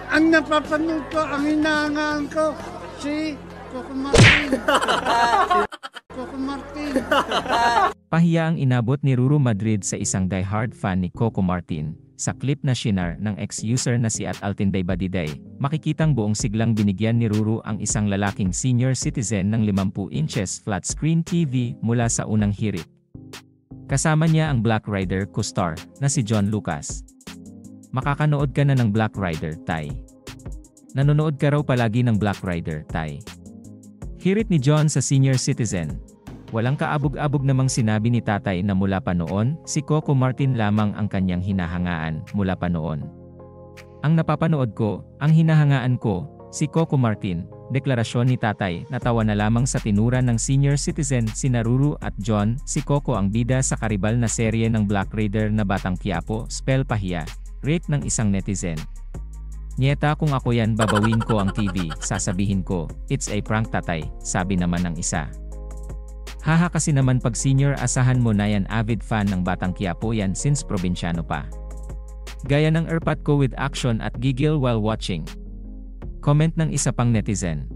Ang napapanood ko, ang hinahangaan ko, si Coco Martin. Coco Martin. Pahiya ang inabot ni Ruru Madrid sa isang diehard fan ni Coco Martin. Sa clip na shinar ng ex-user na si @Altinday Badiday, makikitang buong siglang binigyan ni Ruru ang isang lalaking senior citizen ng 50 inches flat screen TV mula sa unang hirit. Kasama niya ang Black Rider co-star na si John Lucas. Makakanood ka na ng Black Rider, Tay. Nanonood ka raw palagi ng Black Rider, Tay. Hirit ni John sa senior citizen. Walang kaabog-abog namang sinabi ni tatay na mula pa noon, si Coco Martin lamang ang kanyang hinahangaan mula pa noon. Ang napapanood ko, ang hinahangaan ko, si Coco Martin, deklarasyon ni tatay, natawa na lamang sa tinura ng senior citizen sina Ruru at John. Si Coco ang bida sa karibal na serye ng Black Raider na Batang Quiapo, spell pahiya, rate ng isang netizen. Nyeta, kung ako yan babawin ko ang TV, sasabihin ko, it's a prank tatay, sabi naman ng isa. Haha, kasi naman pag senior asahan mo na yan, avid fan ng Batang Quiapo yan since probinsyano pa. Gaya ng erpat ko with action at giggle while watching. Comment ng isa pang netizen.